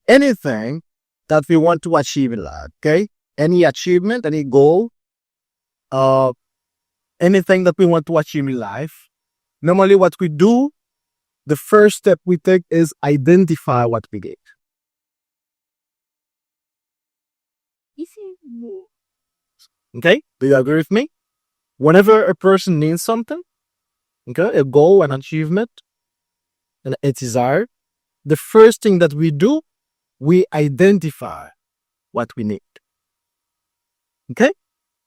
anything that we want to achieve in life. Okay, any achievement, any goal, uh, anything that we want to achieve in life. Normally, what we do, the first step we take is identify what we need. Okay, do you agree with me? Whenever a person needs something, okay, a goal, an achievement, and a desire, the first thing that we do, we identify what we need. Okay?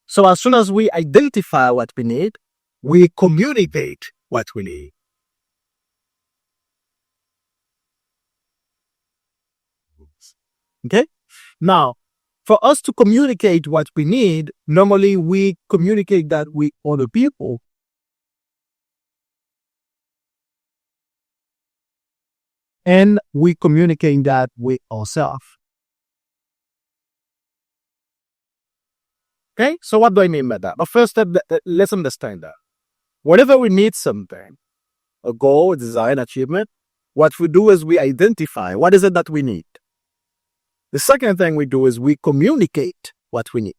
So as soon as we identify what we need, we communicate what we need. Okay? Now, for us to communicate what we need, normally we communicate that with other people. And we communicate that with ourselves. Okay? So what do I mean by that? The first step, let's understand that. Whenever we need something, a goal, a design, achievement, what we do is we identify what is it that we need. The second thing we do is we communicate what we need.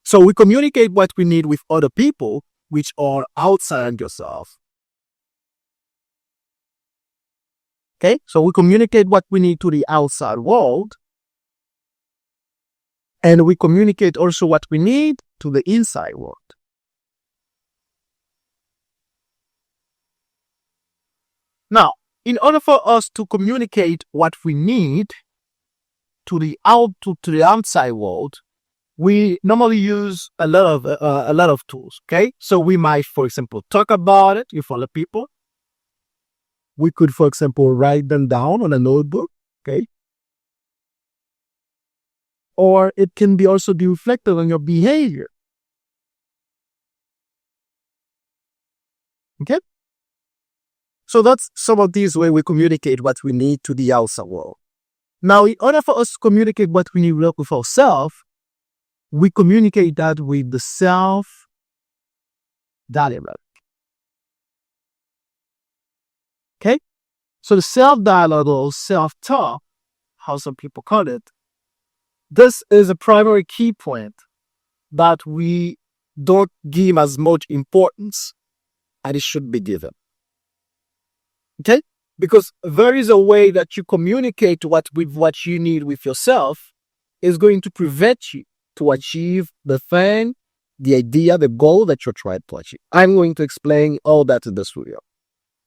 So we communicate what we need with other people, which are outside yourself. Okay? So we communicate what we need to the outside world. And we communicate also what we need to the inside world. Now, in order for us to communicate what we need to the outside world, we normally use a lot of tools. Okay, so we might, for example, talk about it with other people. We could, for example, write them down on a notebook. Okay, or it can be also be reflected on your behavior. Okay, so that's some of these ways we communicate what we need to the outside world. Now, in order for us to communicate what we need with ourselves, we communicate that with the self-dialogue. Okay? So the self-dialogue or self-talk, how some people call it, this is a primary key point that we don't give as much importance as it should be given. Okay? Because there is a way that you communicate what you need with yourself is going to prevent you to achieve the thing, the idea, the goal that you're trying to achieve. I'm going to explain all that in this video.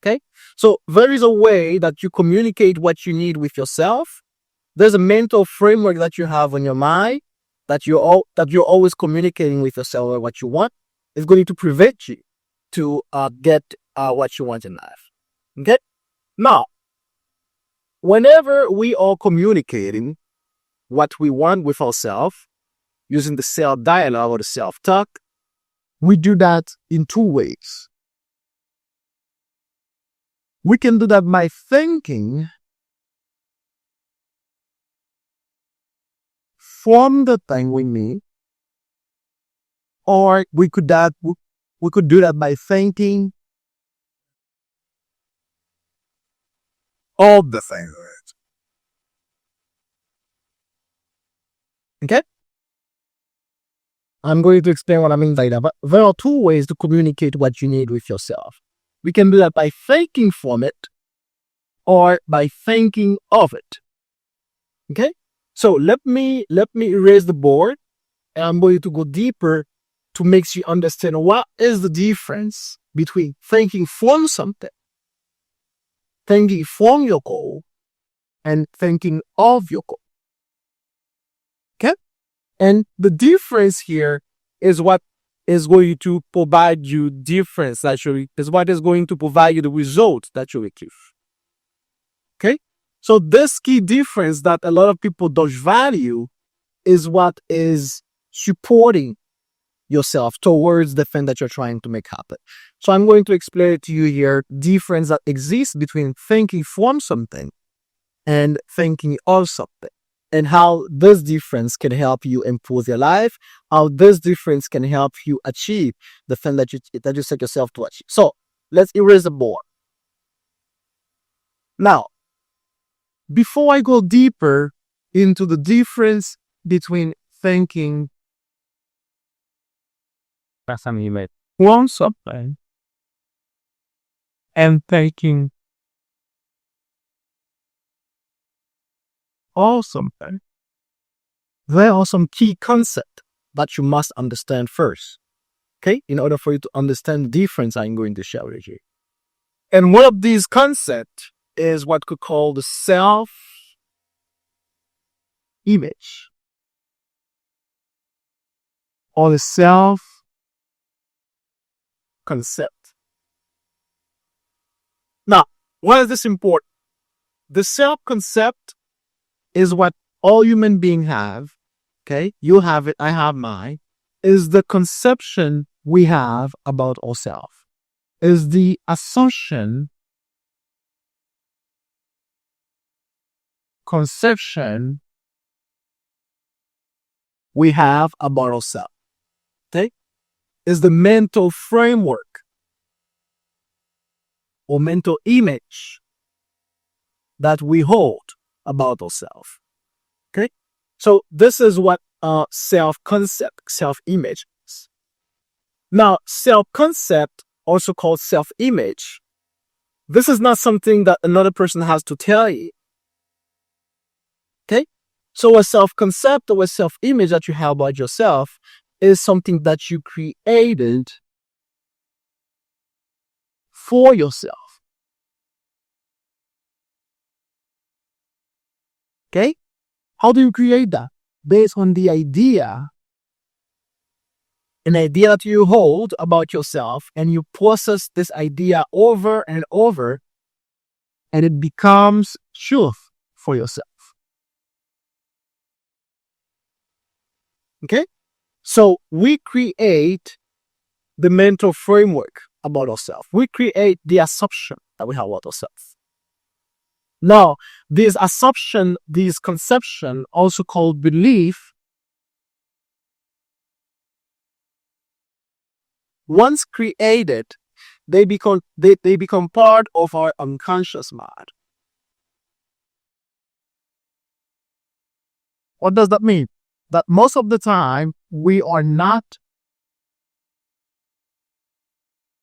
Okay? So there is a way that you communicate what you need with yourself. There's a mental framework that you have on your mind that you're always communicating with yourself what you want. Is going to prevent you to get what you want in life. Okay? Now, whenever we are communicating what we want with ourselves, using the self-dialogue or the self-talk, we do that in two ways. We can do that by thinking from the thing we need, or we could do that by thinking of the thing. Okay? I'm going to explain what I mean by that. But there are two ways to communicate what you need with yourself. We can do that by thinking from it or by thinking of it. Okay? So let me erase the board, and I'm going to go deeper to make you understand what is the difference between thinking from something, thinking from your goal, and thinking of your goal. Okay? And the difference here is what is going to provide you difference, actually, is what is going to provide you the result that you achieve. Okay? So this key difference that a lot of people don't value is what is supporting yourself towards the thing that you're trying to make happen. So I'm going to explain to you here difference that exists between thinking from something and thinking of something, and how this difference can help you improve your life, how this difference can help you achieve the thing that you set yourself to achieve. So let's erase the board. Now, before I go deeper into the difference between thinking want something and thinking of something. There are some key concepts that you must understand first, okay? In order for you to understand the difference I'm going to share with you. And one of these concepts is what we call the self-image or the self-concept. Now, why is this important? The self-concept is what all human beings have, okay? You have it, I have mine, is the conception we have about ourselves, is the assumption, conception we have about ourselves, okay? Is the mental framework or mental image that we hold about ourselves, okay? So this is what self-concept, self-image is. Now, self-concept, also called self-image, this is not something that another person has to tell you, okay? So a self-concept or a self-image that you have about yourself is something that you created for yourself. Okay? How do you create that? Based on the idea, an idea that you hold about yourself, and you process this idea over and over, and it becomes truth for yourself. Okay? So we create the mental framework about ourselves. We create the assumption that we have about ourselves. Now, this assumption, this conception, also called belief, once created, they become part of our unconscious mind. What does that mean? That most of the time we are not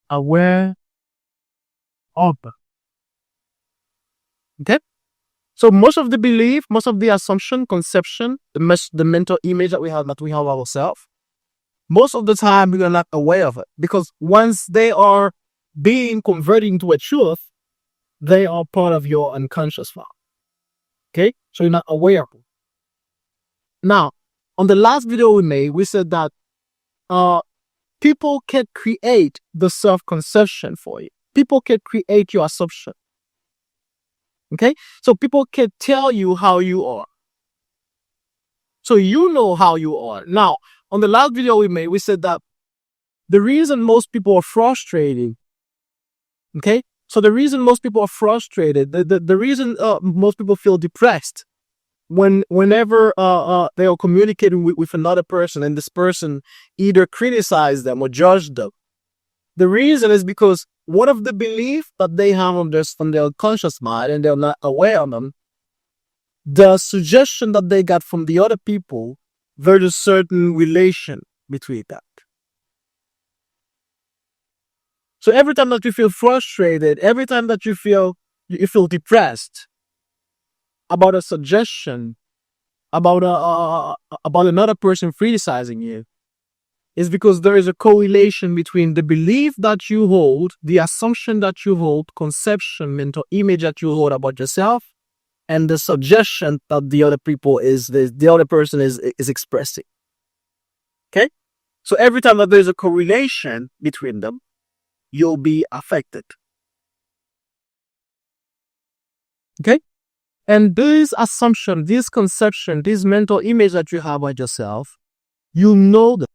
aware of them. Okay? So most of the belief, most of the assumption, conception, the mental image that we have of ourselves, most of the time we are not aware of it, because once they are being converted into a truth, they are part of your unconscious mind. Okay? So you're not aware of it. Now, on the last video we made, we said that people can create the self-conception for you. People can create your assumption. Okay? So people can tell you how you are. So you know how you are. Now, on the last video we made, we said that the reason most people are frustrated, okay? So the reason most people are frustrated, the reason most people feel depressed whenever they are communicating with another person, and this person either criticize them or judge them, the reason is because one of the beliefs that they have on their unconscious mind, and they're not aware of them, the suggestion that they got from the other people, there's a certain relation between that. So every time that you feel frustrated, every time that you feel depressed about a suggestion, about another person criticizing you, is because there is a correlation between the belief that you hold, the assumption that you hold, conception, mental image that you hold about yourself, and the suggestion that the other person is expressing. Okay? So every time that there's a correlation between them, you'll be affected. Okay? And this assumption, this conception, this mental image that you have about yourself, you know them.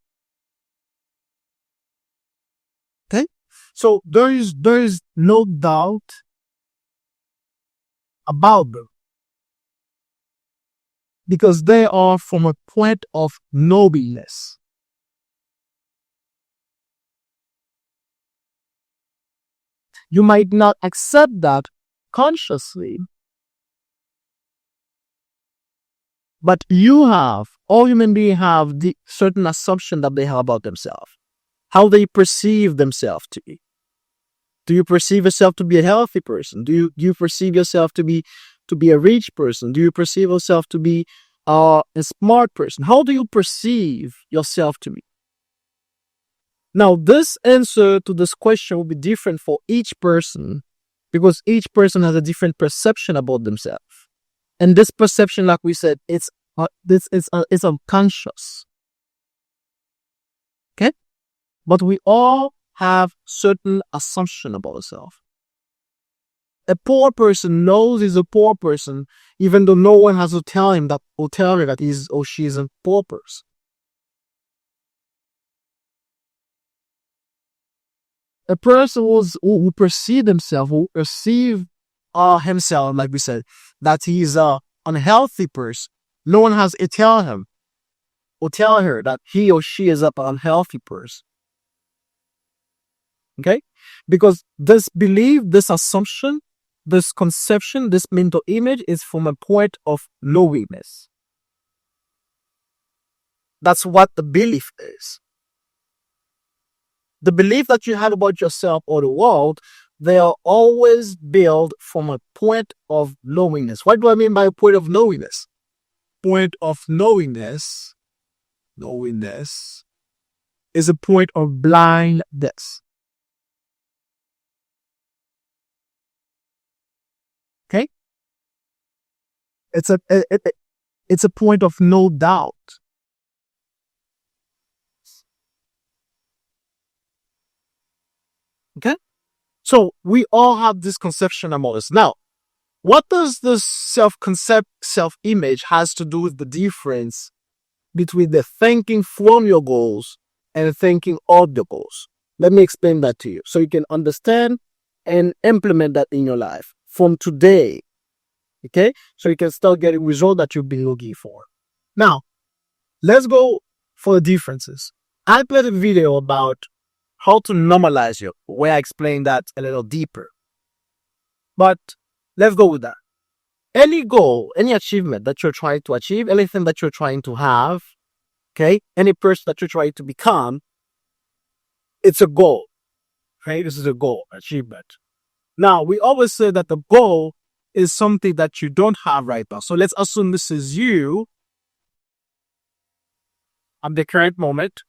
Okay? So there is no doubt about them, because they are from a point of nobleness. You might not accept that consciously, But all human beings have the certain assumption that they have about themselves, how they perceive themselves to be. Do you perceive yourself to be a healthy person? Do you perceive yourself to be a rich person? Do you perceive yourself to be a smart person? How do you perceive yourself to be? Now, this answer to this question will be different for each person because each person has a different perception about themselves. And this perception, like we said, it's unconscious. Okay? But we all have certain assumption about ourselves. A poor person knows he's a poor person, even though no one has to tell him that or tell her that he's or she is a poor person. A person who perceive himself, himself, like we said, that he's a unhealthy person. No one has to tell him or tell her that he or she is an unhealthy person. Okay? Because this belief, this assumption, this conception, this mental image is from a point of knowingness. That's what the belief is. The belief that you have about yourself or the world, they are always built from a point of knowingness. What do I mean by a point of knowingness? Point of knowingness is a point of blindness. Okay? It's a point of no doubt. Okay? So we all have this conception about us. Now, what does this self-concept, self-image has to do with the difference between the thinking from your goals and thinking of your goals? Let me explain that to you so you can understand and implement that in your life from today. Okay? So you can start getting results that you've been looking for. Now, let's go for the differences. I played a video about how to normalize you, where I explain that a little deeper. But let's go with that. Any goal, any achievement that you're trying to achieve, anything that you're trying to have, okay, any person that you're trying to become, it's a goal. Okay, this is a goal, achievement. Now, we always say that the goal is something that you don't have right now. So let's assume this is you at the current moment.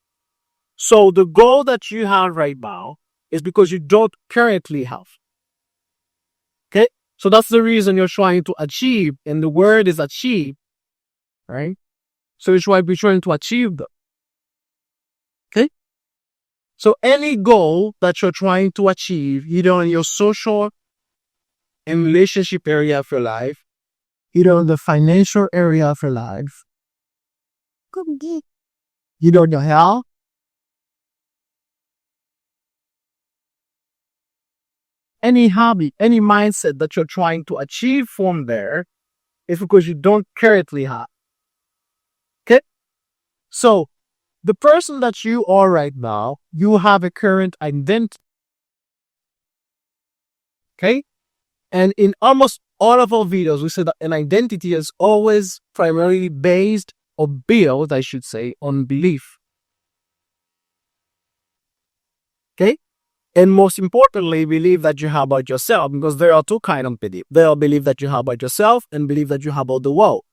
So the goal that you have right now is because you don't currently have. Okay? So that's the reason you're trying to achieve, and the word is achieve, right? So you should be trying to achieve them. Okay? So any goal that you're trying to achieve, either in your social and relationship area of your life, either in the financial area of your life, either in your health, any hobby, any mindset that you're trying to achieve from there is because you don't currently have. Okay? So, the person that you are right now, you have a current identity. Okay? And in almost all of our videos, we say that an identity is always primarily based or built, I should say, on belief. Okay? And most importantly, believe that you have about yourself, because there are two kinds of belief. There are belief that you have about yourself and belief that you have about the world.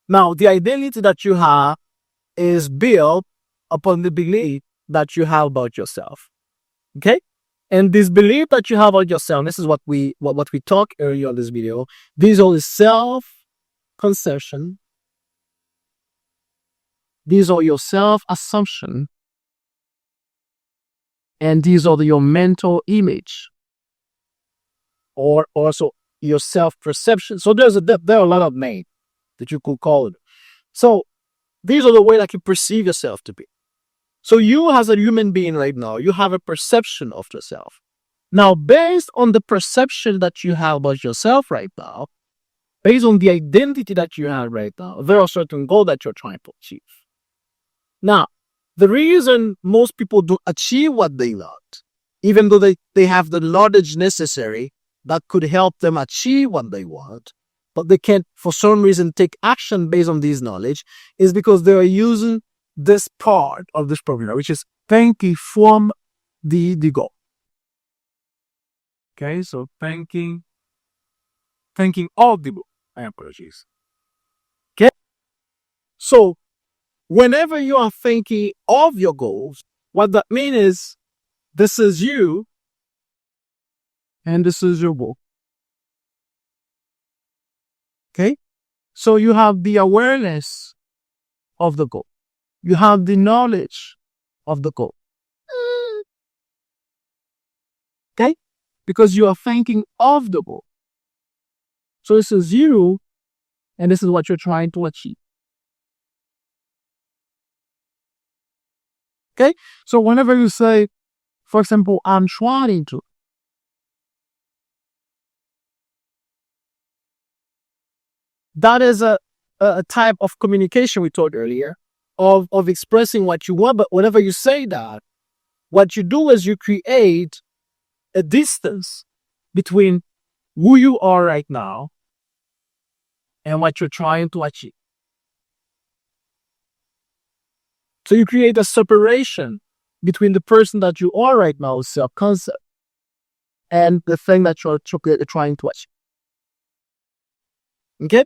Now, the identity that you have is built upon the belief that you have about yourself. Okay? And this belief that you have about yourself, this is what we talked earlier in this video. These are the self-conception. These are your self-assumption. And these are your mental image, or also your self-perception. So there are a lot of names that you could call it. So these are the way that you perceive yourself to be. So you as a human being right now, you have a perception of yourself. Now, based on the perception that you have about yourself right now, based on the identity that you have right now, there are certain goals that you're trying to achieve. Now, the reason most people don't achieve what they want, even though they have the knowledge necessary that could help them achieve what they want, but they can't, for some reason, take action based on this knowledge, is because they are using this part of this formula, which is thinking from the goal. Okay, so thinking of the goal. My apologies. Okay, so whenever you are thinking of your goals, what that means is this is you and this is your goal. Okay, so you have the awareness of the goal. You have the knowledge of the goal. Okay, because you are thinking of the goal. So this is you and this is what you're trying to achieve. Okay, so whenever you say, for example, I'm trying to, that is a type of communication we talked earlier of expressing what you want. But whenever you say that, what you do is you create a distance between who you are right now and what you're trying to achieve. So you create a separation between the person that you are right now, self-concept, and the thing that you're trying to achieve. Okay?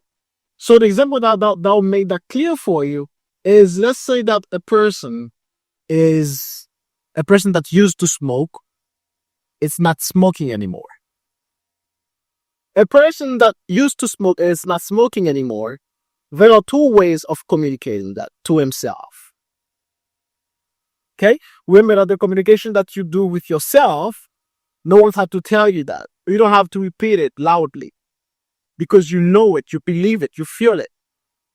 So the example that'll make that clear for you is, let's say that a person that used to smoke is not smoking anymore. A person that used to smoke is not smoking anymore. There are two ways of communicating that to himself. Okay? Remember that the communication that you do with yourself, no one has to tell you that. You don't have to repeat it loudly because you know it, you believe it, you feel it.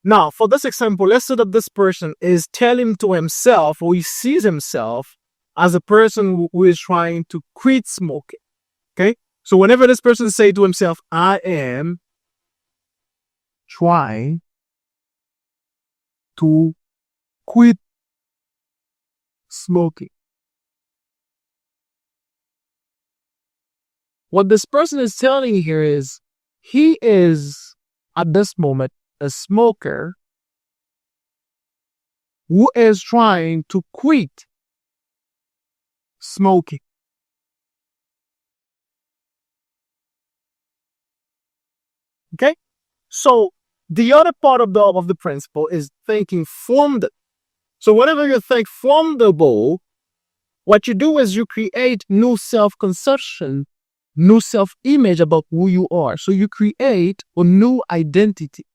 Now, for this example, let's say that this person is telling to himself, or he sees himself as a person who is trying to quit smoking. Okay? So whenever this person say to himself, I am trying to quit smoking. What this person is telling here is he is at this moment a smoker who is trying to quit smoking. Okay? So the other part of the principle is thinking from the. So whenever you think from the goal, what you do is you create new self-conception, new self-image about who you are. So you create a new identity.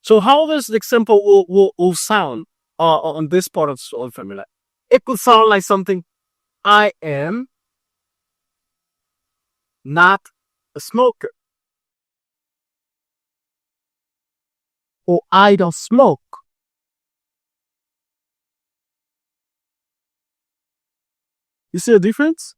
So how this example will sound on this part of the formula? It could sound like something, I am not a smoker. Or I don't smoke. You see the difference?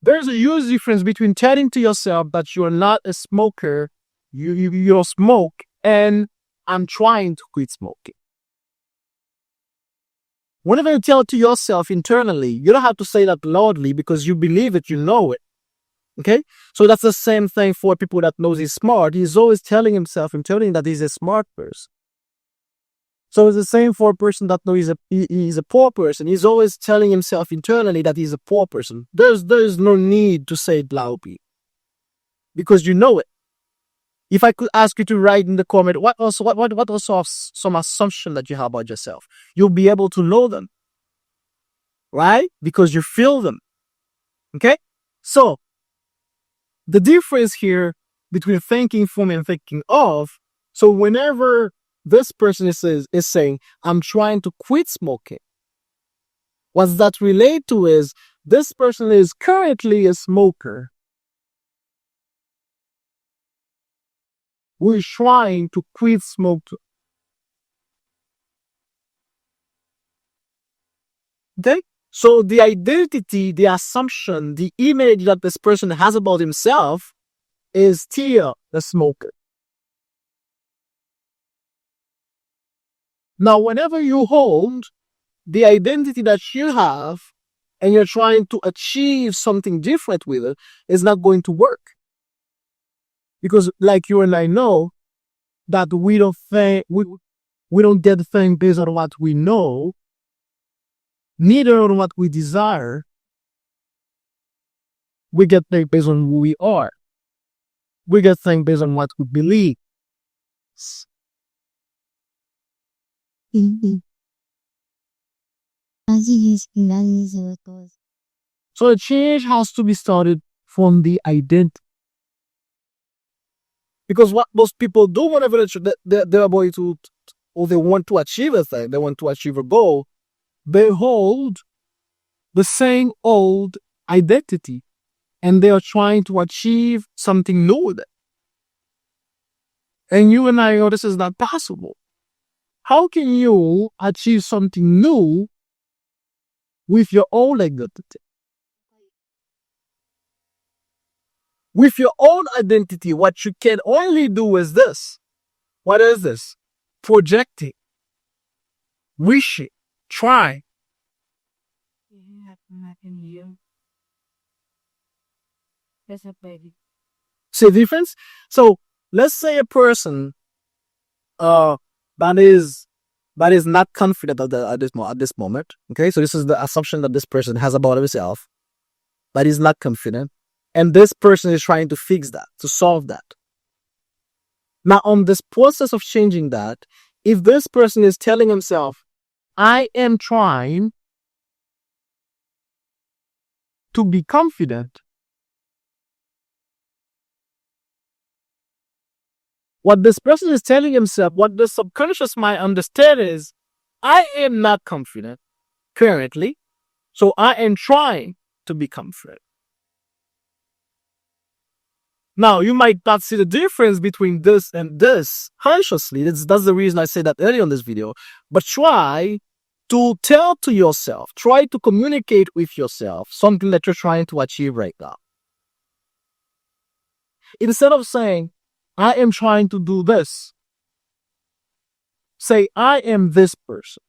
There's a huge difference between telling to yourself that you're not a smoker, you don't smoke, and I'm trying to quit smoking. Whenever you tell to yourself internally, you don't have to say that loudly because you believe it, you know it. Okay? So that's the same thing for people that knows he's smart. He's always telling himself internally that he's a smart person. So it's the same for a person that knows he's a poor person. He's always telling himself internally that he's a poor person. There's no need to say it loudly because you know it. If I could ask you to write in the comment, what also some assumption that you have about yourself, you'll be able to know them, right? Because you feel them. Okay? So the difference here between thinking from and thinking of. So whenever this person is saying, I'm trying to quit smoking, what that relate to is this person is currently a smoker who is trying to quit smoking. Okay? So the identity, the assumption, the image that this person has about himself is still the smoker. Now, whenever you hold the identity that you have and you're trying to achieve something different with it, it's not going to work. Because like you and I know that we don't get the thing based on what we know, neither on what we desire. We get things based on who we are. We get things based on what we believe. So the change has to be started from the identity. Because what most people do whenever they're going to, or they want to achieve a thing, they want to achieve a goal, they hold the same old identity and they are trying to achieve something new with it. And you and I know this is not possible. How can you achieve something new with your old identity? With your own identity, what you can only do is this. What is this? Projecting, wishing, try. See the difference? So let's say a person that is not confident at this moment. Okay, so this is the assumption that this person has about himself, but is not confident. And this person is trying to fix that, to solve that. Now, on this process of changing that, if this person is telling himself, I am trying to be confident, what this person is telling himself, what the subconscious mind understand is, I am not confident currently, so I am trying to be confident. Now, you might not see the difference between this and this consciously. That's the reason I said that earlier in this video. But try to tell to yourself, try to communicate with yourself something that you're trying to achieve right now. Instead of saying, I am trying to do this, say, I am this person.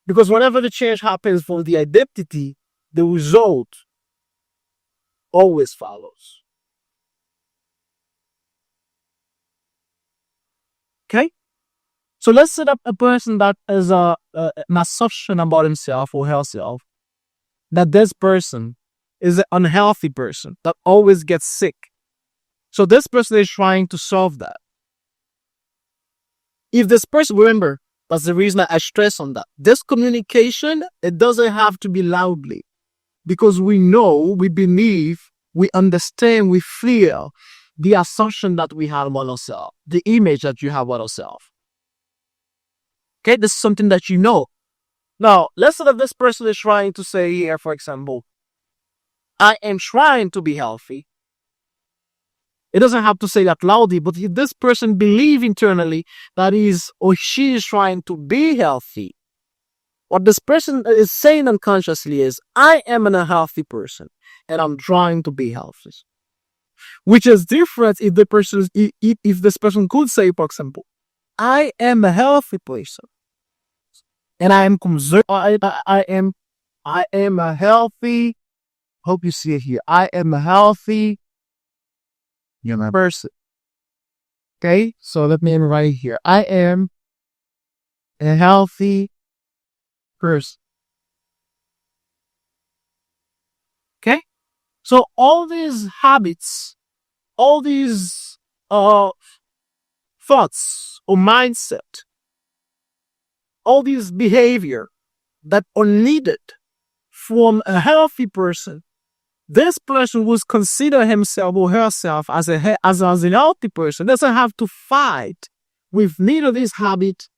Because whenever the change happens for the identity, the result always follows. Okay? So let's set up a person that is an assumption about himself or herself, that this person is an unhealthy person that always gets sick. So this person is trying to solve that. If this person, remember, that's the reason I stress on that. This communication, it doesn't have to be loudly. Because we know, we believe, we understand, we feel the assumption that we have about ourselves, the image that you have about ourselves. Okay, this is something that you know. Now, let's say that this person is trying to say here, for example, I am trying to be healthy. It doesn't have to say that loudly, but if this person believes internally that is or she is trying to be healthy, what this person is saying unconsciously is, I am a healthy person and I'm trying to be healthy. Which is different if the person, if this person could say, for example, I am a healthy person and I am concerned. I am a healthy. Hope you see it here. I am a healthy person. Okay, so let me write here. I am a healthy person. Okay, so all these habits, all these thoughts or mindset, all these behavior that are needed from a healthy person, this person will consider himself or herself as a healthy person. Doesn't have to fight with neither these habits,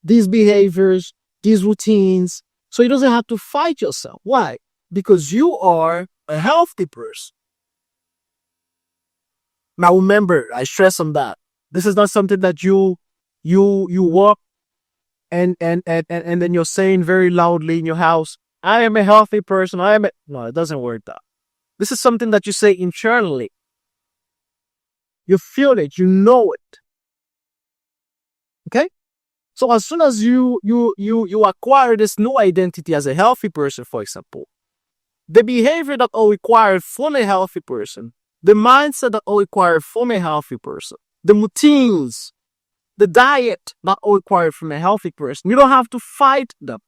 these behaviors, these routines. So he doesn't have to fight yourself. Why? Because you are a healthy person. Now remember, I stress on that. This is not something that you walk and then you're saying very loudly in your house, I am a healthy person. No, it doesn't work that. This is something that you say internally. You feel it, you know it. Okay? So as soon as you acquire this new identity as a healthy person, for example, the behavior that are required from a healthy person the mindset that are required from a healthy person, the routines, the diet that are required from a healthy person. You don't have to fight them.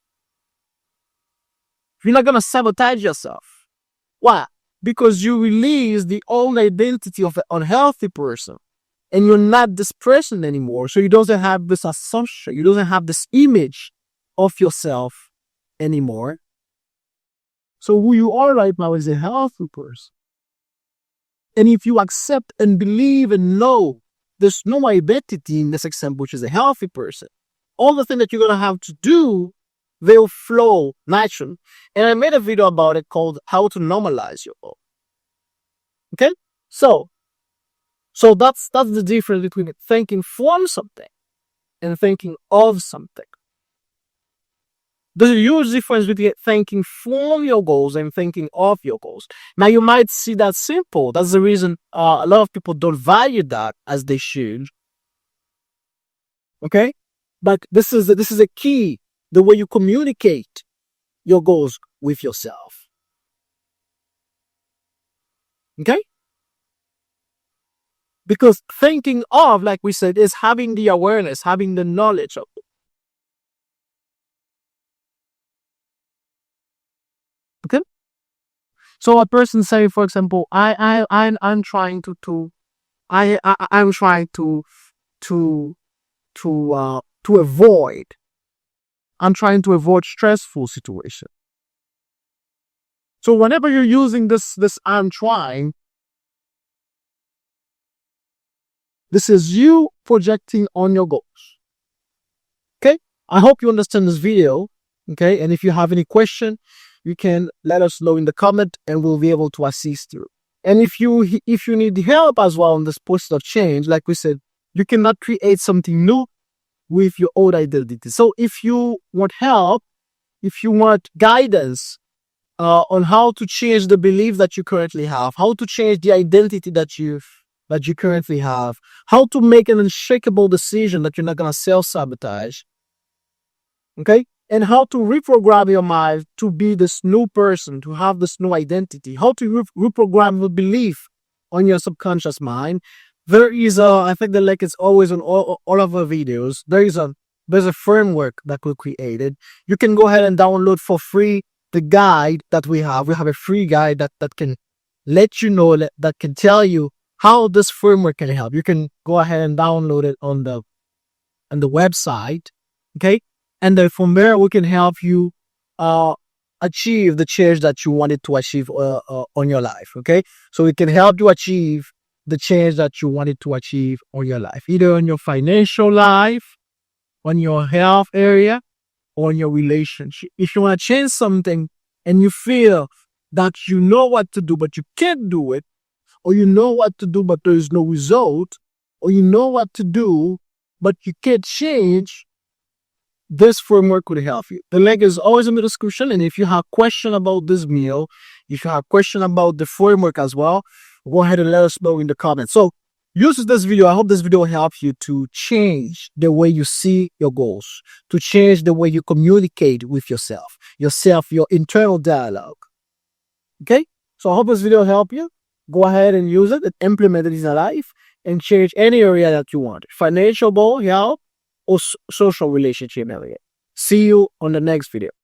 You're not going to sabotage yourself. Why? Because you release the old identity of an unhealthy person and you're not this person anymore. So you don't have this assumption. You don't have this image of yourself anymore. So who you are right now is a healthy person. And if you accept and believe and know there's no identity in this example, which is a healthy person, all the things that you're going to have to do, they'll flow naturally. And I made a video about it called How to Normalize Your Goal. Okay? So that's the difference between thinking from something and thinking of something. There's a huge difference between thinking from your goals and thinking of your goals. Now, you might see that simple. That's the reason a lot of people don't value that as they should. Okay? But this is a key, the way you communicate your goals with yourself. Okay? Because thinking of, like we said, is having the awareness, having the knowledge of it. Okay? So a person say, for example, I'm trying to avoid. I'm trying to avoid stressful situation. So whenever you're using this I'm trying, this is you projecting on your goals. Okay? I hope you understand this video. Okay? And if you have any question, you can let us know in the comment and we'll be able to assist you. And if you need help as well on this process of change, like we said, you cannot create something new with your old identity. So if you want help, if you want guidance on how to change the belief that you currently have, how to change the identity that you currently have, how to make an unshakable decision that you're not going to self-sabotage, okay? And how to reprogram your mind to be this new person, to have this new identity, how to reprogram the belief on your subconscious mind. There is I think the link is always on all of our videos. There's a framework that we created. You can go ahead and download for free the guide that we have. We have a free guide that can let you know, that can tell you how this framework can help. You can go ahead and download it on the website, okay? And then from there, we can help you achieve the change that you wanted to achieve on your life, okay? So it can help you achieve the change that you wanted to achieve on your life, either on your financial life, on your health area, or on your relationship. If you want to change something and you feel that you know what to do, but you can't do it, or you know what to do, but there is no result, or you know what to do, but you can't change, this framework would help you. The link is always in the description. And if you have question about this meal, if you have question about the framework as well, go ahead and let us know in the comments. So use this video. I hope this video helps you to change the way you see your goals, to change the way you communicate with yourself, your internal dialogue. Okay? So I hope this video helped you. Go ahead and use it and implement it in your life and change any area that you want. Financial goal, health, or social relationship area. See you on the next video.